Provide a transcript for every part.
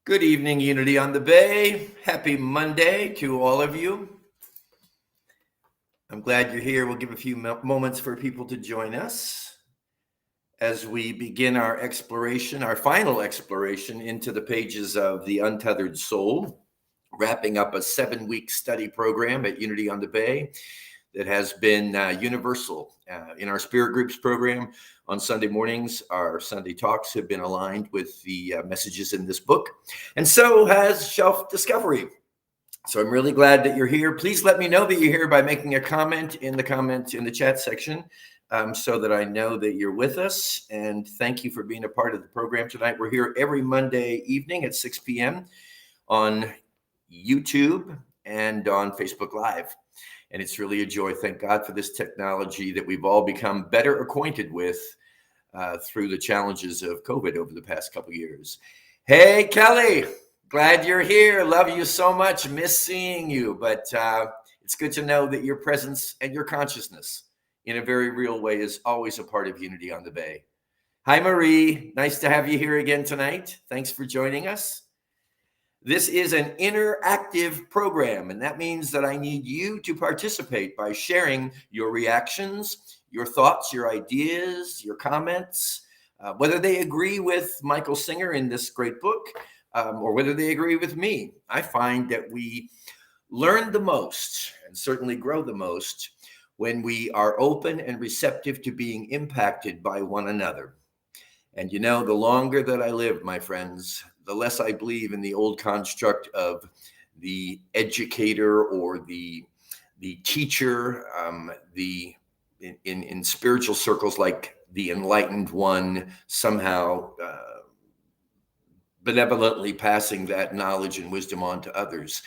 Good evening, Unity on the Bay. Happy Monday to all of you. I'm glad you're here. We'll give a few moments for people to join us as we begin our exploration, our final exploration into the pages of The Untethered Soul, wrapping up a 7-week study program at Unity on the Bay that has been universal. In our Spirit Groups program on Sunday mornings, our Sunday talks have been aligned with the messages in this book, and so has Shelf Discovery. So I'm really glad that you're here. Please let me know that you're here by making a comment in the chat section, so that I know that you're with us. And thank you for being a part of the program tonight. We're here every Monday evening at 6 p.m. on YouTube and on Facebook Live. And it's really a joy. Thank God for this technology that we've all become better acquainted with through the challenges of COVID over the past couple of years. Hey, Kelly, glad you're here. Love you so much. Miss seeing you. But it's good to know that your presence and your consciousness in a very real way is always a part of Unity on the Bay. Hi, Marie. Nice to have you here again tonight. Thanks for joining us. This is an interactive program, and that means that I need you to participate by sharing your reactions, your thoughts, your ideas, your comments, whether they agree with Michael Singer in this great book, or whether they agree with me. I find that we learn the most and certainly grow the most when we are open and receptive to being impacted by one another. And you know, the longer that I live, my friends, the less I believe in the old construct of the educator or the teacher, in spiritual circles, like the enlightened one somehow benevolently passing that knowledge and wisdom on to others.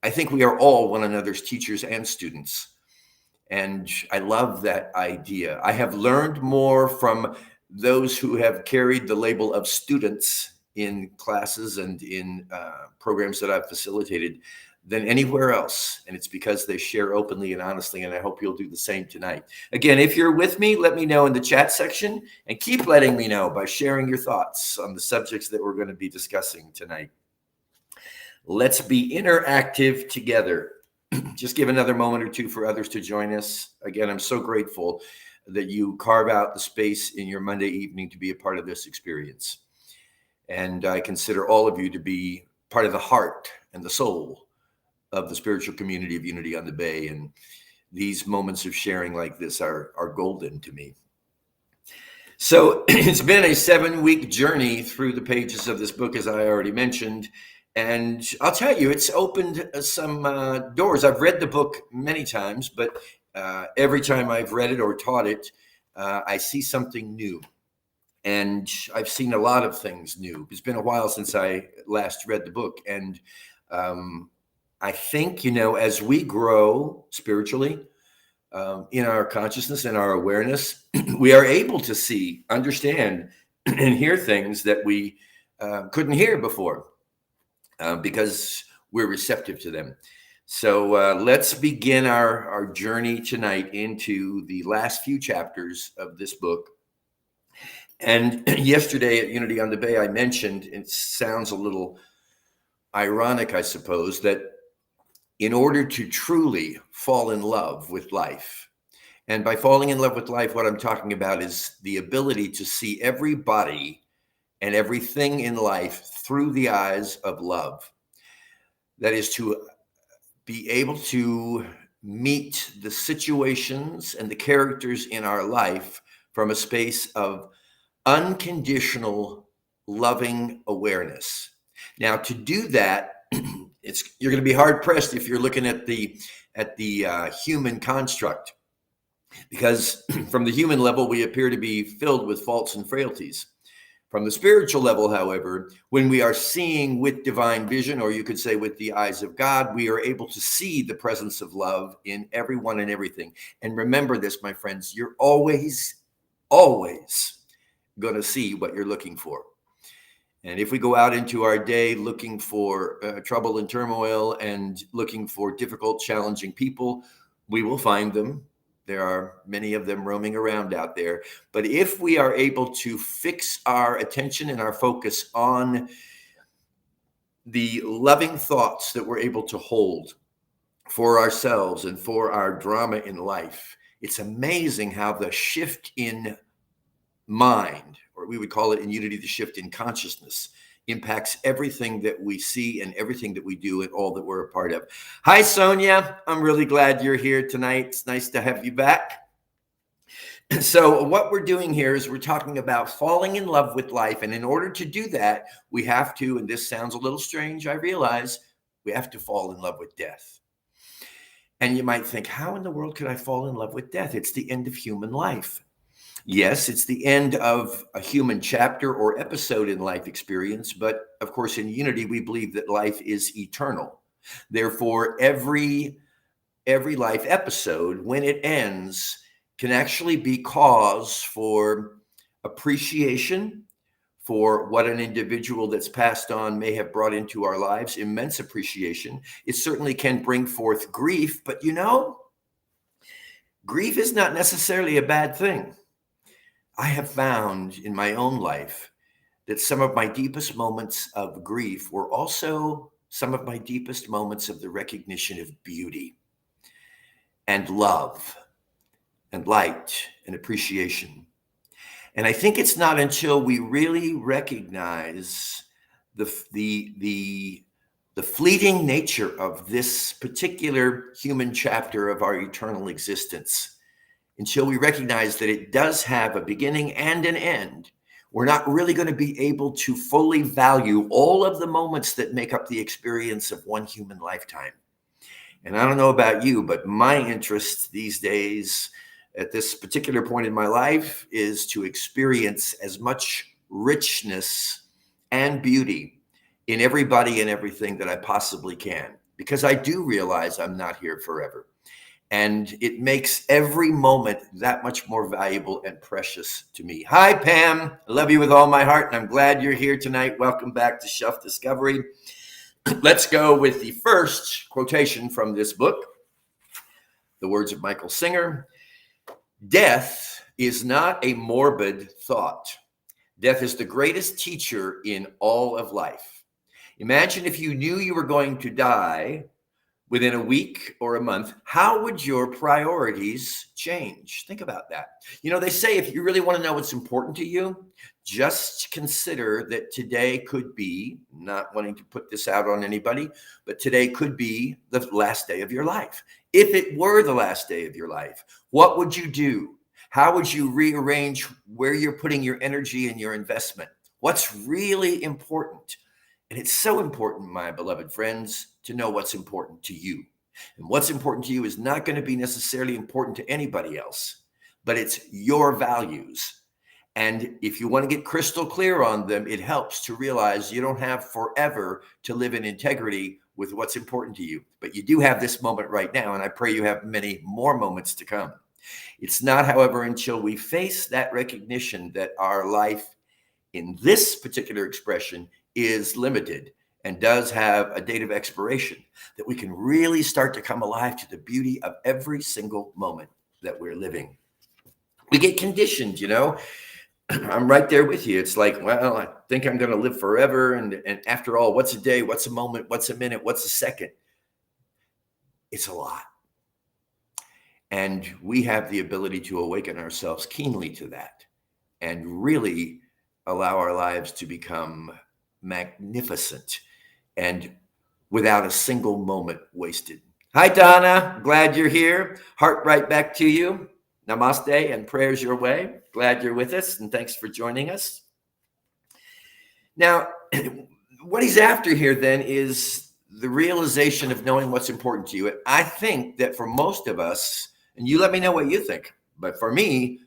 I think we are all one another's teachers and students. And I love that idea. I have learned more from those who have carried the label of students in classes and in programs that I've facilitated than anywhere else. And it's because they share openly and honestly, and I hope you'll do the same tonight. Again, if you're with me, let me know in the chat section, and keep letting me know by sharing your thoughts on the subjects that we're going to be discussing tonight. Let's be interactive together. Just give another moment or two for others to join us. Again, I'm so grateful that you carve out the space in your Monday evening to be a part of this experience. And I consider all of you to be part of the heart and the soul of the spiritual community of Unity on the Bay. And these moments of sharing like this are golden to me. So it's been a 7-week journey through the pages of this book, as I already mentioned. And I'll tell you, it's opened some doors. I've read the book many times, but every time I've read it or taught it, I see something new. And I've seen a lot of things new. It's been a while since I last read the book. And I think, you know, as we grow spiritually in our consciousness and our awareness, we are able to see, understand, and hear things that we couldn't hear before because we're receptive to them. So let's begin our journey tonight into the last few chapters of this book. And yesterday at Unity on the Bay, I mentioned, it sounds a little ironic, I suppose, that in order to truly fall in love with life, and by falling in love with life, what I'm talking about is the ability to see everybody and everything in life through the eyes of love. That is to be able to meet the situations and the characters in our life from a space of unconditional loving awareness. Now, to do that, you're going to be hard pressed if you're looking at the human construct, because from the human level, we appear to be filled with faults and frailties. From the spiritual level, however, when we are seeing with divine vision, or you could say with the eyes of God, we are able to see the presence of love in everyone and everything. And remember this, my friends, you're always going to see what you're looking for. And if we go out into our day looking for trouble and turmoil and looking for difficult, challenging people, we will find them. There are many of them roaming around out there. But if we are able to fix our attention and our focus on the loving thoughts that we're able to hold for ourselves and for our drama in life, it's amazing how the shift in mind, or we would call it in Unity, the shift in consciousness, impacts everything that we see and everything that we do and all that we're a part of. Hi, Sonia. I'm really glad you're here tonight. It's nice to have you back. So what we're doing here is we're talking about falling in love with life. And in order to do that, we have to, and this sounds a little strange, I realize, we have to fall in love with death. And you might think, how in the world could I fall in love with death? It's the end of human life. Yes, it's the end of a human chapter or episode in life experience. But of course, in Unity, we believe that life is eternal. Therefore, every life episode, when it ends, can actually be cause for appreciation for what an individual that's passed on may have brought into our lives, immense appreciation. It certainly can bring forth grief, but grief is not necessarily a bad thing. I have found in my own life that some of my deepest moments of grief were also some of my deepest moments of the recognition of beauty and love and light and appreciation. And I think it's not until we really recognize the fleeting nature of this particular human chapter of our eternal existence, until we recognize that it does have a beginning and an end, we're not really going to be able to fully value all of the moments that make up the experience of one human lifetime. And I don't know about you, but my interest these days at this particular point in my life is to experience as much richness and beauty in everybody and everything that I possibly can, because I do realize I'm not here forever. And it makes every moment that much more valuable and precious to me. Hi, Pam. I love you with all my heart, and I'm glad you're here tonight. Welcome back to Shelf Discovery. Let's go with the first quotation from this book, the words of Michael Singer. Death is not a morbid thought. Death is the greatest teacher in all of life. Imagine if you knew you were going to die within a week or a month, how would your priorities change? Think about that. They say if you really want to know what's important to you, just consider that today could be, not wanting to put this out on anybody, but today could be the last day of your life. If it were the last day of your life, what would you do? How would you rearrange where you're putting your energy and your investment? What's really important? And it's so important, my beloved friends, to know what's important to you. And what's important to you is not going to be necessarily important to anybody else, but it's your values. And if you want to get crystal clear on them, it helps to realize you don't have forever to live in integrity with what's important to you. But you do have this moment right now, and I pray you have many more moments to come. It's not, however, until we face that recognition that our life in this particular expression is limited and does have a date of expiration that we can really start to come alive to the beauty of every single moment that we're living. We get conditioned, I'm right there with you. It's like, well, I think I'm going to live forever. And after all, what's a day? What's a moment? What's a minute? What's a second? It's a lot. And we have the ability to awaken ourselves keenly to that and really allow our lives to become magnificent and without a single moment wasted. Hi, Donna. Glad you're here. Heart right back to you. Namaste and prayers your way. Glad you're with us, and thanks for joining us. Now, what he's after here then is the realization of knowing what's important to you. I think that for most of us, and you let me know what you think, but for me,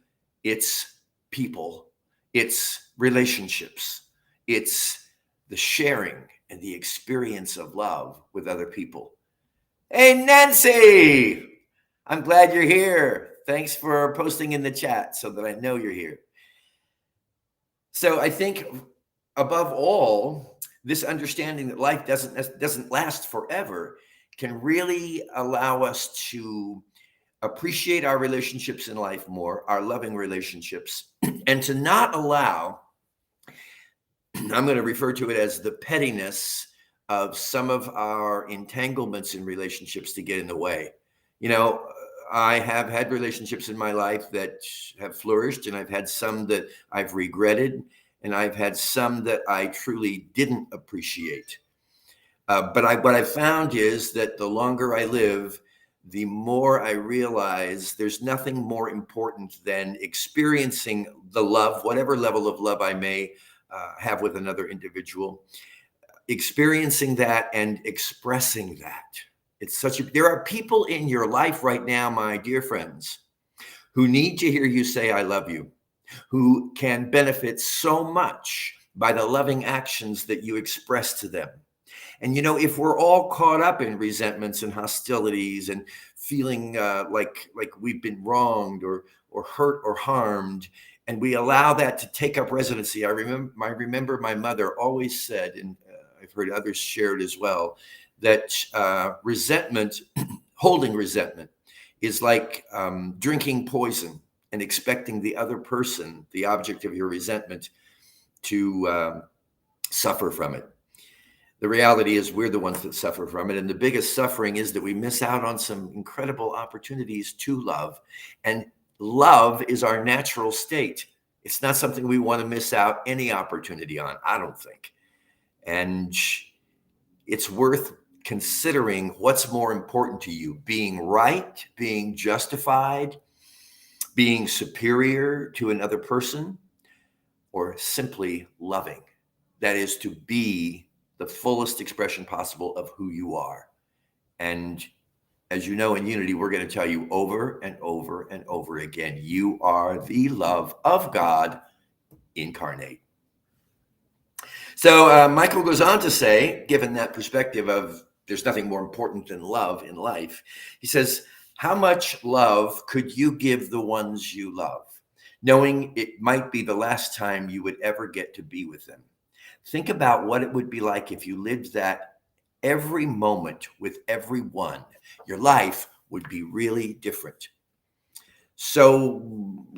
it's people, it's relationships, it's the sharing and the experience of love with other people. Hey, Nancy, I'm glad you're here. Thanks for posting in the chat so that I know you're here. So I think above all, this understanding that life doesn't last forever can really allow us to appreciate our relationships in life more, our loving relationships, and to not allow, I'm going to refer to it as the pettiness of some of our entanglements in relationships to get in the way. You know, I have had relationships in my life that have flourished, and I've had some that I've regretted, and I've had some that I truly didn't appreciate. But what I found is that the longer I live, the more I realize there's nothing more important than experiencing the love, whatever level of love I may have with another individual, experiencing that and expressing that. There are people in your life right now, my dear friends, who need to hear you say, I love you, who can benefit so much by the loving actions that you express to them. And, you know, if we're all caught up in resentments and hostilities and feeling like we've been wronged or hurt or harmed, and we allow that to take up residency, I remember my mother always said, and I've heard others share it as well, that resentment, holding resentment, is like drinking poison and expecting the other person, the object of your resentment, to suffer from it. The reality is we're the ones that suffer from it. And the biggest suffering is that we miss out on some incredible opportunities to love. And love is our natural state. It's not something we want to miss out any opportunity on, I don't think. And it's worth considering what's more important to you, being right, being justified, being superior to another person, or simply loving. That is to be the fullest expression possible of who you are. And as you know, in Unity, we're going to tell you over and over and over again, you are the love of God incarnate. So Michael goes on to say, given that perspective of there's nothing more important than love in life, he says, how much love could you give the ones you love, knowing it might be the last time you would ever get to be with them? Think about what it would be like if you lived that every moment with everyone. Your life would be really different. So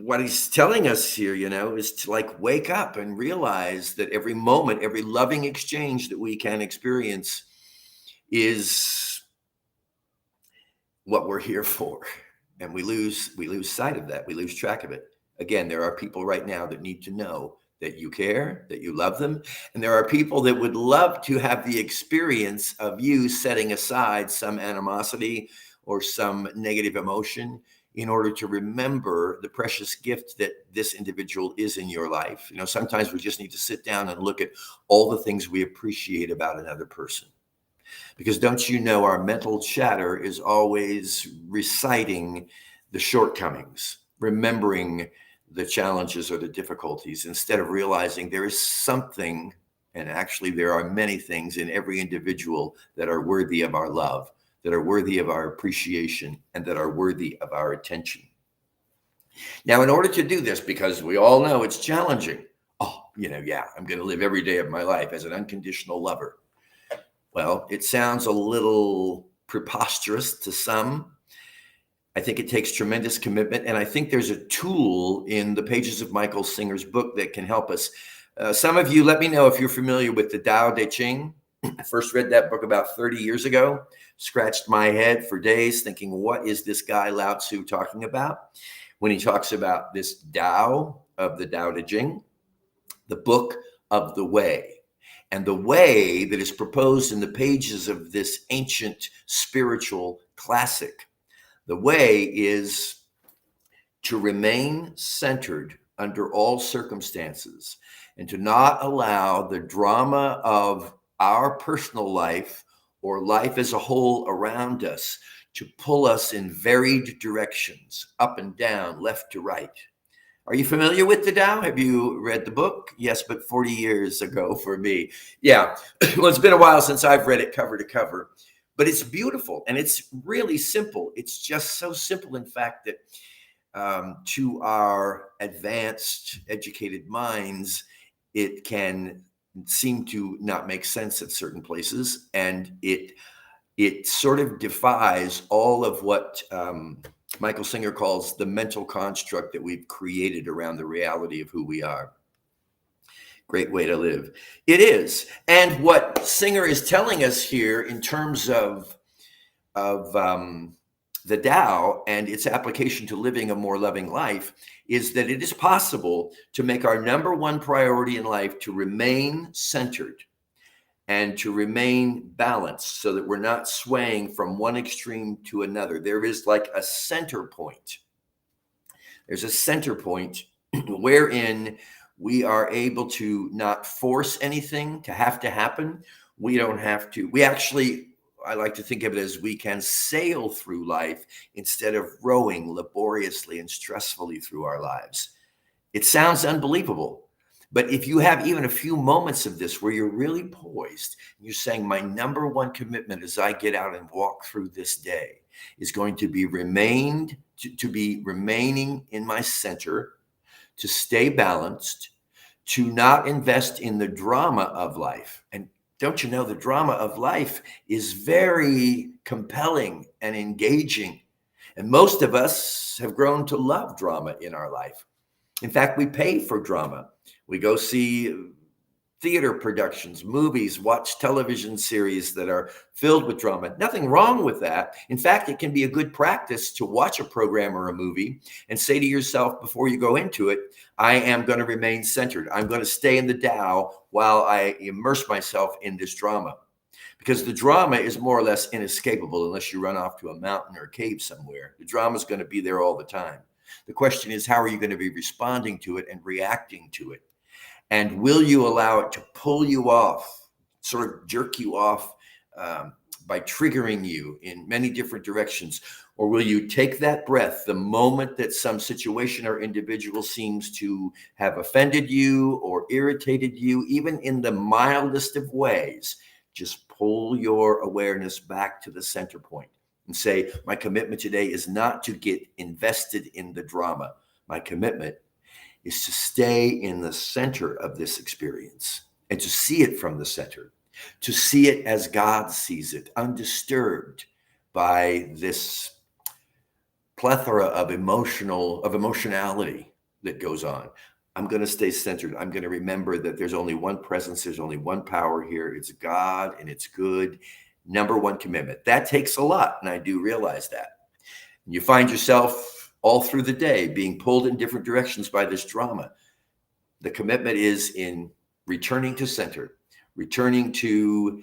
what he's telling us here, you know, is to like wake up and realize that every moment, every loving exchange that we can experience is what we're here for. And we lose sight of that. We lose track of it. Again, there are people right now that need to know that you care, that you love them. And there are people that would love to have the experience of you setting aside some animosity or some negative emotion in order to remember the precious gift that this individual is in your life. You know, sometimes we just need to sit down and look at all the things we appreciate about another person. Because don't you know, our mental chatter is always reciting the shortcomings, remembering the challenges or the difficulties, instead of realizing there is something, and actually there are many things in every individual that are worthy of our love, that are worthy of our appreciation, and that are worthy of our attention. Now, in order to do this, because we all know it's challenging, I'm going to live every day of my life as an unconditional lover. Well, it sounds a little preposterous to some. I think it takes tremendous commitment. And I think there's a tool in the pages of Michael Singer's book that can help us. Some of you, let me know if you're familiar with the Tao Te Ching. I first read that book about 30 years ago, scratched my head for days thinking, what is this guy Lao Tzu talking about? When he talks about this Tao of the Tao Te Ching, the book of the way. And the way that is proposed in the pages of this ancient spiritual classic, the way is to remain centered under all circumstances and to not allow the drama of our personal life or life as a whole around us to pull us in varied directions, up and down, left to right. Are you familiar with the Tao? Have you read the book? Yes, but 40 years ago for me. Yeah, well, it's been a while since I've read it cover to cover, but it's beautiful and it's really simple. It's just so simple, in fact, that to our advanced, educated minds, it can seem to not make sense at certain places, and it sort of defies all of what Michael Singer calls the mental construct that we've created around the reality of who we are. Great way to live. It is. And what Singer is telling us here in terms of the Tao and its application to living a more loving life is that it is possible to make our number one priority in life to remain centered and to remain balanced so that we're not swaying from one extreme to another. There is like a center point. There's a center point wherein we are able to not force anything to have to happen. We don't have to. We actually, I like to think of it as we can sail through life instead of rowing laboriously and stressfully through our lives. It sounds unbelievable, but if you have even a few moments of this where you're really poised, you're saying, my number one commitment as I get out and walk through this day is going to be remaining in my center, to stay balanced, to not invest in the drama of life. And don't you know, the drama of life is very compelling and engaging. And most of us have grown to love drama in our life. In fact, we pay for drama. We go see theater productions, movies, watch television series that are filled with drama. Nothing wrong with that. In fact, it can be a good practice to watch a program or a movie and say to yourself before you go into it, I am going to remain centered. I'm going to stay in the Tao while I immerse myself in this drama. Because the drama is more or less inescapable unless you run off to a mountain or a cave somewhere. The drama is going to be there all the time. The question is, how are you going to be responding to it and reacting to it? And will you allow it to pull you off, sort of jerk you off by triggering you in many different directions? Or will you take that breath the moment that some situation or individual seems to have offended you or irritated you, even in the mildest of ways? Just pull your awareness back to the center point and say, my commitment today is not to get invested in the drama. My commitment is to stay in the center of this experience and to see it from the center, to see it as God sees it, undisturbed by this plethora of emotionality that goes on. I'm going to stay centered. I'm going to remember that there's only one presence. There's only one power here. It's God and it's good. Number one commitment. That takes a lot. And I do realize that. And you find yourself all through the day being pulled in different directions by this drama. The commitment is in returning to center, returning to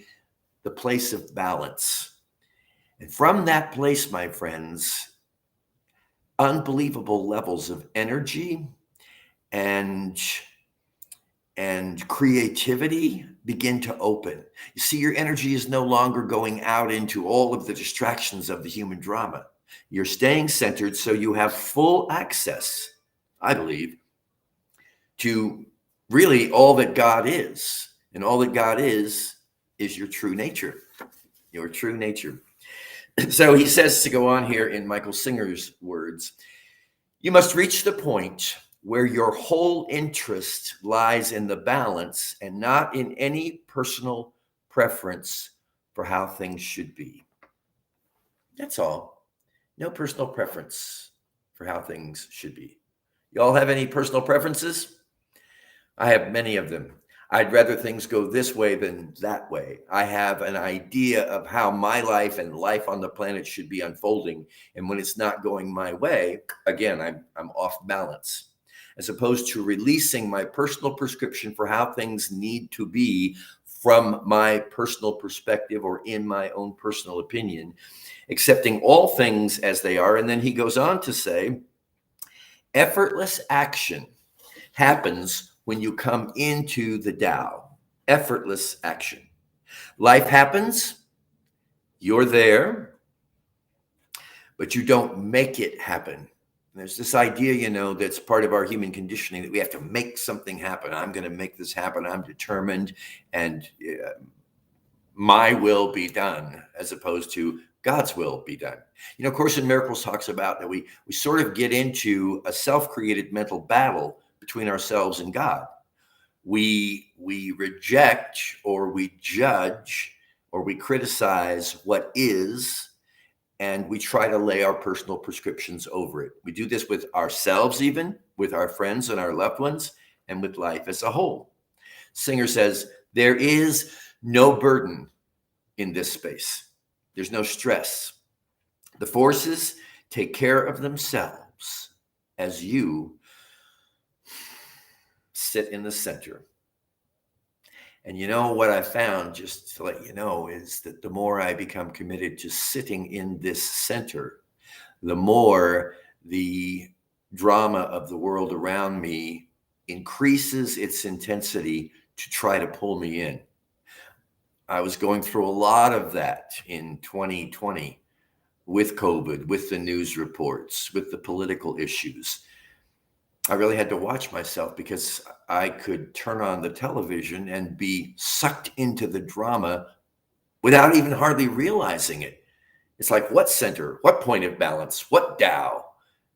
the place of balance. And from that place, my friends, unbelievable levels of energy and creativity begin to open. You see, your energy is no longer going out into all of the distractions of the human drama. You're staying centered, so you have full access, I believe, to really all that God is. And all that God is your true nature, your true nature. So he says, to go on here in Michael Singer's words, you must reach the point where your whole interest lies in the balance and not in any personal preference for how things should be. That's all. No personal preference for how things should be. You all have any personal preferences? I have many of them. I'd rather things go this way than that way. I have an idea of how my life and life on the planet should be unfolding. And when it's not going my way, again, I'm off balance. As opposed to releasing my personal prescription for how things need to be from my personal perspective or in my own personal opinion, accepting all things as they are. And then he goes on to say, effortless action happens when you come into the Tao. Effortless action. Life happens, you're there, but you don't make it happen. There's this idea, that's part of our human conditioning that we have to make something happen. I'm going to make this happen. I'm determined, and my will be done, as opposed to God's will be done. Course in Miracles talks about that we sort of get into a self-created mental battle between ourselves and God. We reject or we judge or we criticize what is, and we try to lay our personal prescriptions over it. We do this with ourselves, even with our friends and our loved ones, and with life as a whole. Singer says, there is no burden in this space. There's no stress. The forces take care of themselves as you sit in the center. And you know what I found, just to let you know, is that the more I become committed to sitting in this center, the more the drama of the world around me increases its intensity to try to pull me in. I was going through a lot of that in 2020 with COVID, with the news reports, with the political issues. I really had to watch myself because I could turn on the television and be sucked into the drama without even hardly realizing it. It's like, what center, what point of balance, what Tao,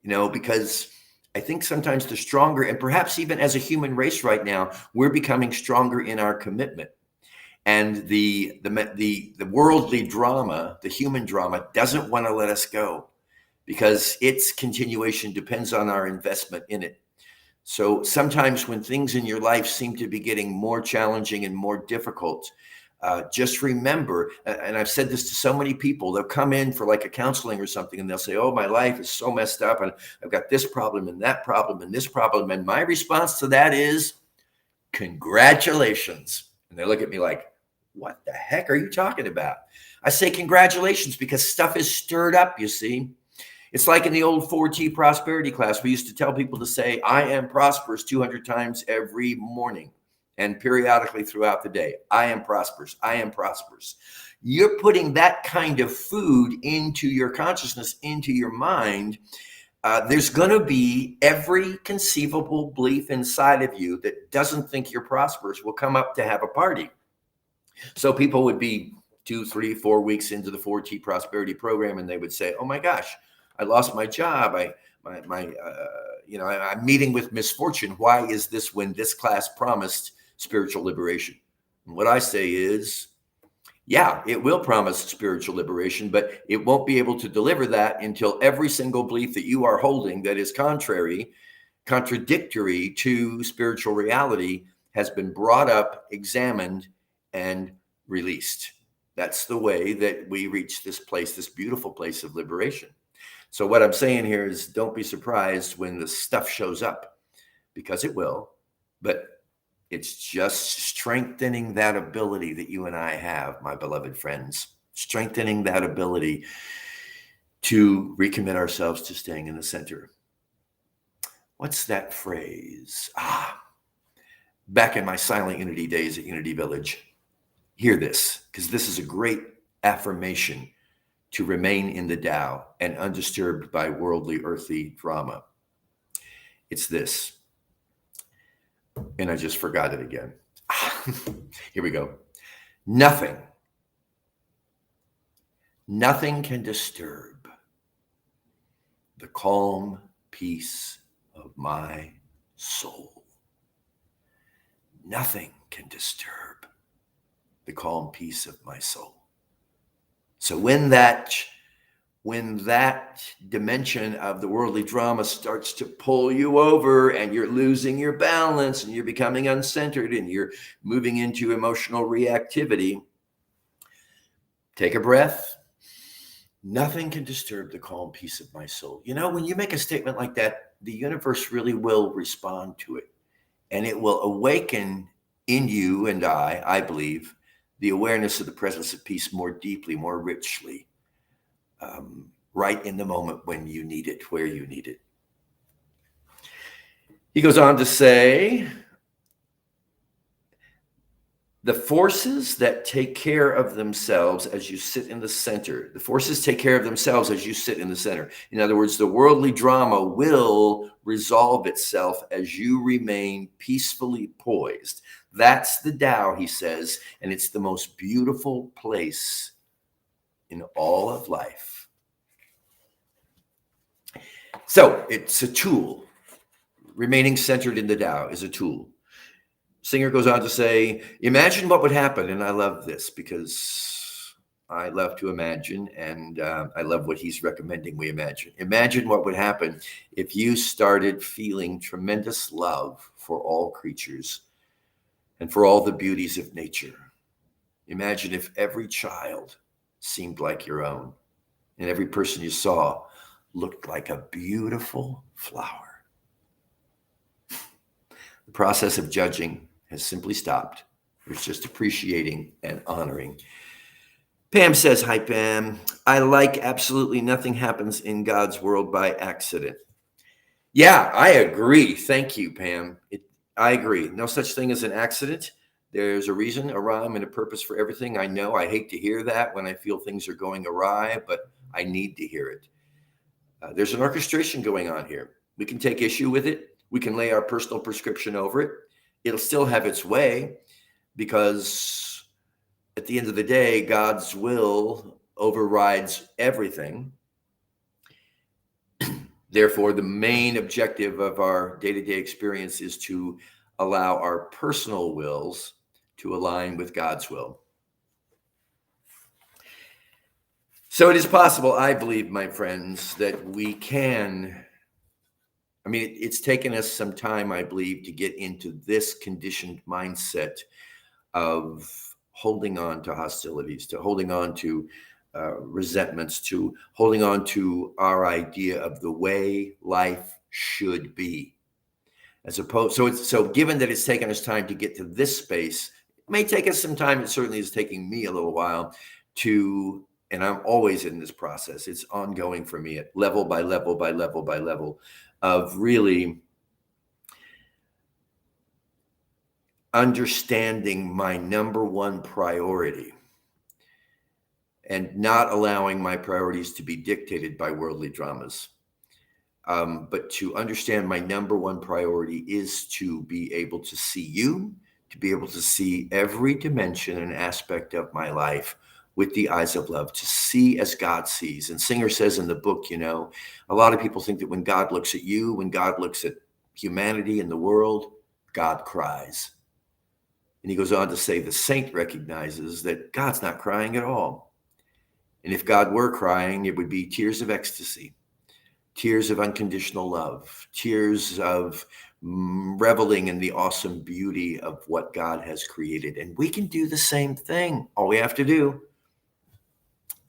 because I think sometimes the stronger, and perhaps even as a human race right now, we're becoming stronger in our commitment. And the worldly drama, the human drama, doesn't want to let us go because its continuation depends on our investment in it. So sometimes when things in your life seem to be getting more challenging and more difficult, just remember, and I've said this to so many people, they'll come in for like a counseling or something and they'll say, oh, my life is so messed up and I've got this problem and that problem and this problem. And my response to that is, congratulations. And they look at me like, what the heck are you talking about? I say congratulations because stuff is stirred up, you see. It's like in the old 4T prosperity class, we used to tell people to say, I am prosperous 200 times every morning and periodically throughout the day. I am prosperous. I am prosperous. You're putting that kind of food into your consciousness, into your mind. There's going to be every conceivable belief inside of you that doesn't think you're prosperous will come up to have a party. So people would be 2, 3, 4 weeks into the 4T prosperity program, and they would say, oh my gosh, I lost my job. I'm meeting with misfortune. Why is this when this class promised spiritual liberation? And what I say is, yeah, it will promise spiritual liberation, but it won't be able to deliver that until every single belief that you are holding that is contradictory to spiritual reality has been brought up, examined, and released. That's the way that we reach this place, this beautiful place of liberation. So what I'm saying here is don't be surprised when the stuff shows up, because it will, but it's just strengthening that ability that you and I have, my beloved friends, strengthening that ability to recommit ourselves to staying in the center. What's that phrase? Back in my silent unity days at Unity Village, hear this, because this is a great affirmation to remain in the Tao and undisturbed by worldly, earthly drama. It's this. And I just forgot it again. Here we go. Nothing can disturb the calm peace of my soul. Nothing can disturb the calm peace of my soul. So when that dimension of the worldly drama starts to pull you over and you're losing your balance and you're becoming uncentered and you're moving into emotional reactivity, take a breath. Nothing can disturb the calm peace of my soul. When you make a statement like that, the universe really will respond to it, and it will awaken in you and I believe, the awareness of the presence of peace more deeply, more richly, right in the moment when you need it, where you need it. He goes on to say, the forces that take care of themselves as you sit in the center. The forces take care of themselves as you sit in the center. In other words, the worldly drama will resolve itself as you remain peacefully poised. That's the Tao, he says, and it's the most beautiful place in all of life. So it's a tool. Remaining centered in the Tao is a tool. Singer goes on to say, imagine what would happen. And I love this because I love to imagine, and I love what he's recommending we imagine. Imagine what would happen if you started feeling tremendous love for all creatures, and for all the beauties of nature. Imagine if every child seemed like your own, and every person you saw looked like a beautiful flower. The process of judging has simply stopped. There's just appreciating and honoring. Pam says, hi, Pam. I like absolutely nothing happens in God's world by accident. Yeah, I agree. Thank you, Pam. I agree. No such thing as an accident. There's a reason, a rhyme, and a purpose for everything. I know I hate to hear that when I feel things are going awry, but I need to hear it. There's an orchestration going on here. We can take issue with it. We can lay our personal prescription over it. It'll still have its way because at the end of the day, God's will overrides everything. Therefore, the main objective of our day-to-day experience is to allow our personal wills to align with God's will. So it is possible, I believe, my friends, that we can. It's taken us some time, I believe, to get into this conditioned mindset of holding on to hostilities, to holding on to resentments, to holding on to our idea of the way life should be. As opposed, so given that it's taken us time to get to this space, it may take us some time. It certainly is taking me a little while to, and I'm always in this process. It's ongoing for me at level by level by level by level of really understanding my number one priority and not allowing my priorities to be dictated by worldly dramas. But to understand my number one priority is to be able to see you, to be able to see every dimension and aspect of my life with the eyes of love, to see as God sees. And Singer says in the book, a lot of people think that when God looks at you, when God looks at humanity and the world, God cries. And he goes on to say the saint recognizes that God's not crying at all. And if God were crying, it would be tears of ecstasy, tears of unconditional love, tears of reveling in the awesome beauty of what God has created. And we can do the same thing. All we have to do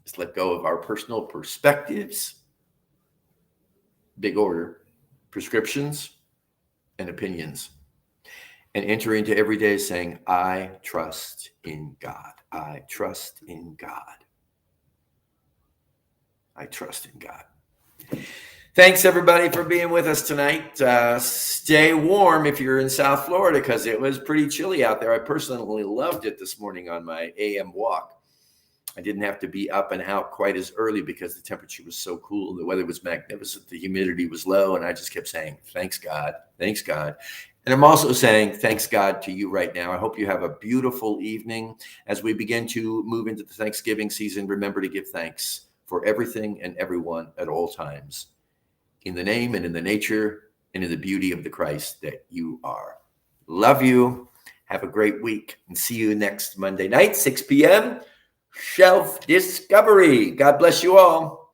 is let go of our personal perspectives, big order, prescriptions, and opinions, and enter into every day saying, I trust in God. I trust in God. I trust in God. Thanks, everybody, for being with us tonight. Stay warm if you're in South Florida because it was pretty chilly out there. I personally loved it this morning on my AM walk. I didn't have to be up and out quite as early because the temperature was so cool. The weather was magnificent. The humidity was low. And I just kept saying, thanks, God. Thanks, God. And I'm also saying thanks, God, to you right now. I hope you have a beautiful evening. As we begin to move into the Thanksgiving season, remember to give thanks for everything and everyone at all times, in the name and in the nature and in the beauty of the Christ that you are. Love you. Have a great week and see you next Monday night, 6 p.m. Shelf Discovery. God bless you all.